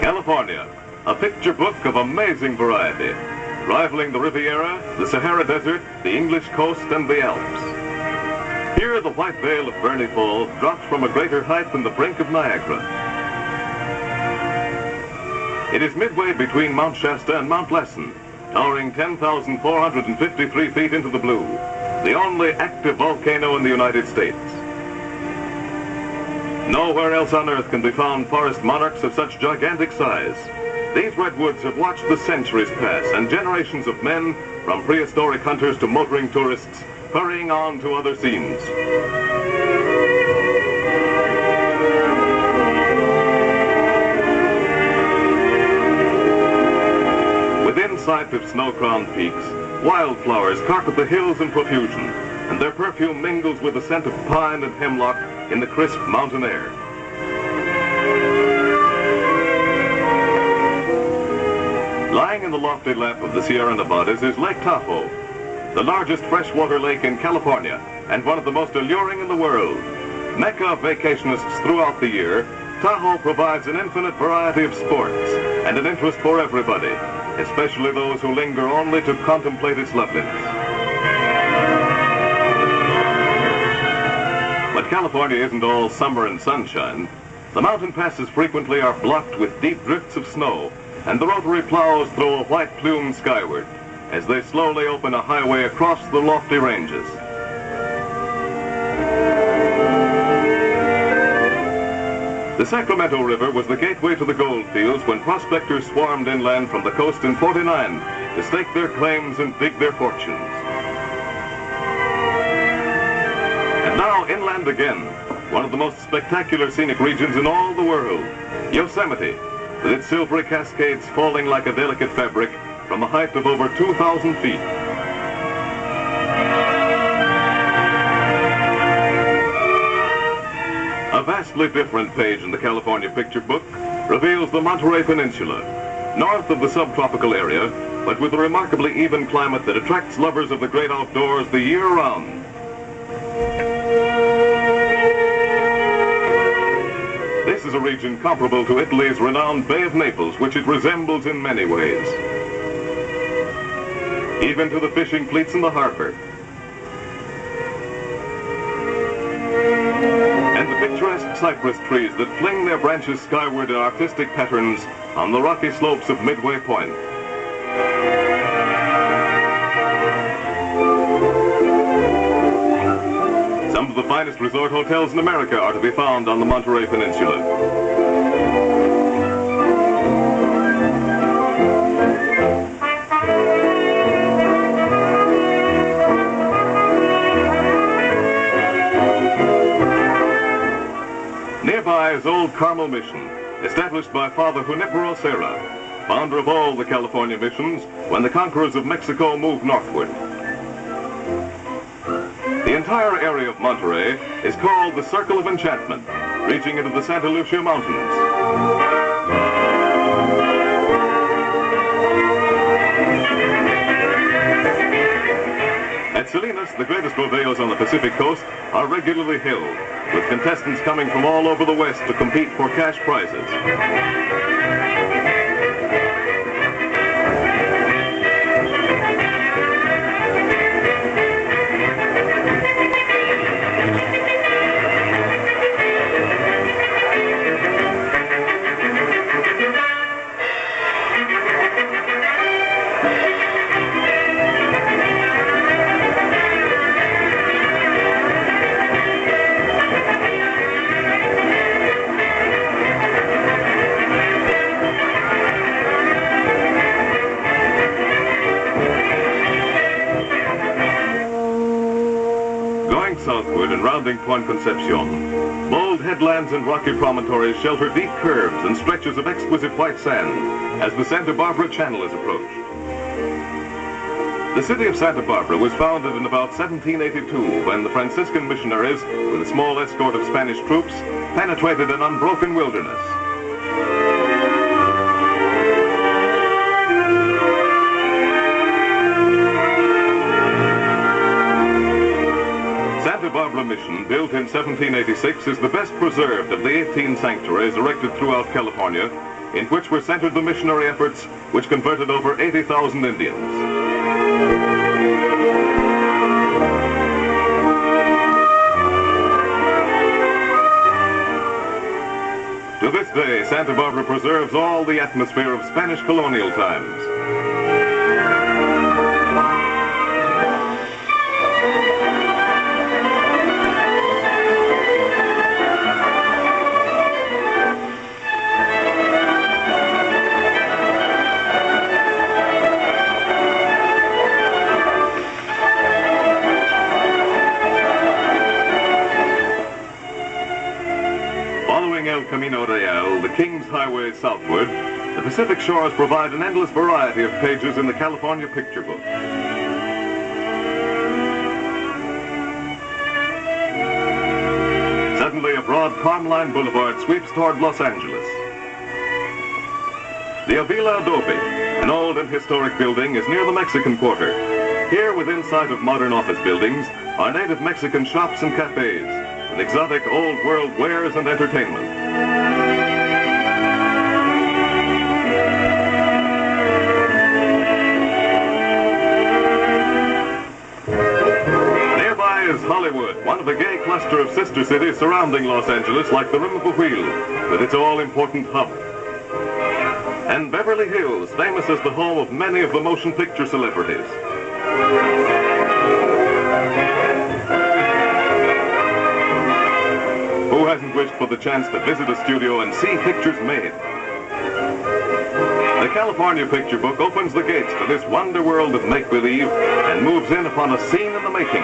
California, a picture book of amazing variety, rivaling the Riviera, the Sahara Desert, the English coast, and the Alps. Here, the white veil of Berney Falls drops from a greater height than the brink of Niagara. It is midway between Mount Shasta and Mount Lassen, towering 10,453 feet into the blue, the only active volcano in the United States. Nowhere else on Earth can be found forest monarchs of such gigantic size. These redwoods have watched the centuries pass, and generations of men, from prehistoric hunters to motoring tourists, hurrying on to other scenes. Within sight of snow-crowned peaks, wildflowers carpet the hills in profusion, and their perfume mingles with the scent of pine and hemlock in the crisp mountain air. Lying in the lofty lap of the Sierra Nevadas is Lake Tahoe, the largest freshwater lake in California and one of the most alluring in the world. Mecca of vacationists throughout the year, Tahoe provides an infinite variety of sports and an interest for everybody, especially those who linger only to contemplate its loveliness. But California isn't all summer and sunshine. The mountain passes frequently are blocked with deep drifts of snow, and the rotary plows throw a white plume skyward as they slowly open a highway across the lofty ranges. The Sacramento River was the gateway to the gold fields when prospectors swarmed inland from the coast in '49 to stake their claims and dig their fortunes. And now inland again, one of the most spectacular scenic regions in all the world, Yosemite, with its silvery cascades falling like a delicate fabric from a height of over 2,000 feet. A vastly different page in the California picture book reveals the Monterey Peninsula, north of the subtropical area, but with a remarkably even climate that attracts lovers of the great outdoors the year round. This is a region comparable to Italy's renowned Bay of Naples, which it resembles in many ways, even to the fishing fleets in the harbor. And the picturesque cypress trees that fling their branches skyward in artistic patterns on the rocky slopes of Midway Point. Some of the finest resort hotels in America are to be found on the Monterey Peninsula. Nearby is Old Carmel Mission, established by Father Junipero Serra, founder of all the California missions when the conquerors of Mexico moved northward. The entire area of Monterey is called the Circle of Enchantment, reaching into the Santa Lucia Mountains. At Salinas, the greatest rodeos on the Pacific coast are regularly held, with contestants coming from all over the West to compete for cash prizes. Southward and rounding Point Concepcion, bold headlands and rocky promontories shelter deep curves and stretches of exquisite white sand as the Santa Barbara Channel is approached. The city of Santa Barbara was founded in about 1782 when the Franciscan missionaries, with a small escort of Spanish troops, penetrated an unbroken wilderness. Santa Barbara Mission, built in 1786, is the best preserved of the 18 sanctuaries erected throughout California, in which were centered the missionary efforts which converted over 80,000 Indians. To this day, Santa Barbara preserves all the atmosphere of Spanish colonial times. Following El Camino Real, the King's Highway southward, the Pacific shores provide an endless variety of pages in the California picture book. Suddenly, a broad palm-lined boulevard sweeps toward Los Angeles. The Avila Adobe, an old and historic building, is near the Mexican Quarter. Here, within sight of modern office buildings, are native Mexican shops and cafes, with exotic old-world wares and entertainment. Nearby is Hollywood, one of a gay cluster of sister cities surrounding Los Angeles like the rim of a wheel, with its all-important hub. And Beverly Hills, famous as the home of many of the motion picture celebrities. Who hasn't wished for the chance to visit a studio and see pictures made? The California Picture Book opens the gates to this wonder world of make-believe and moves in upon a scene in the making.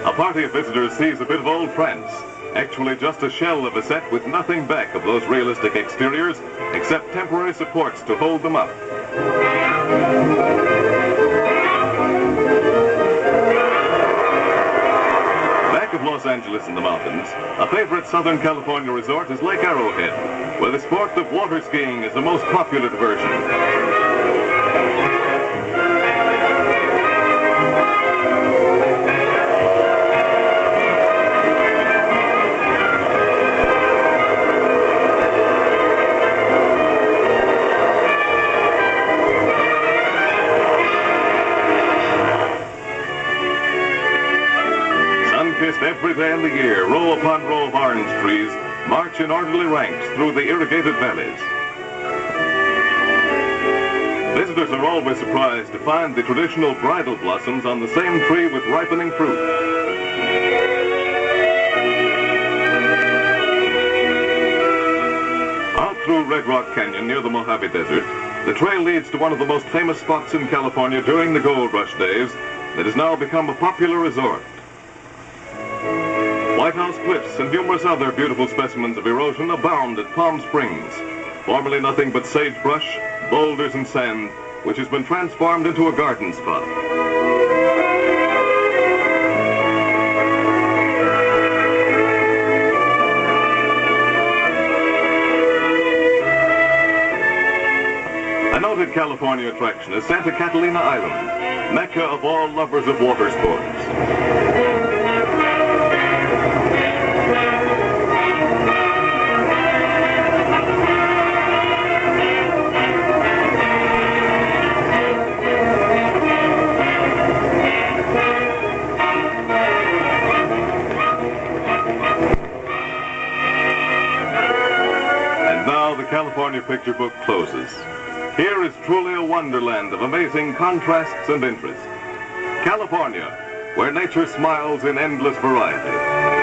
A party of visitors sees a bit of old France, actually just a shell of a set with nothing back of those realistic exteriors except temporary supports to hold them up. Back of Los Angeles in the mountains, a favorite Southern California resort is Lake Arrowhead, where the sport of water skiing is the most popular diversion. Sun-kissed every day in the year, row upon row of orange trees march in orderly ranks through the irrigated valleys. Visitors are always surprised to find the traditional bridal blossoms on the same tree with ripening fruit. Out through Red Rock Canyon near the Mojave Desert, the trail leads to one of the most famous spots in California during the gold rush days that has now become a popular resort. White House Cliffs and numerous other beautiful specimens of erosion abound at Palm Springs, formerly nothing but sagebrush, boulders, and sand, which has been transformed into a garden spot. A noted California attraction is Santa Catalina Island, mecca of all lovers of water sports. The California Picture Book closes. Here is truly a wonderland of amazing contrasts and interest. California, where nature smiles in endless variety.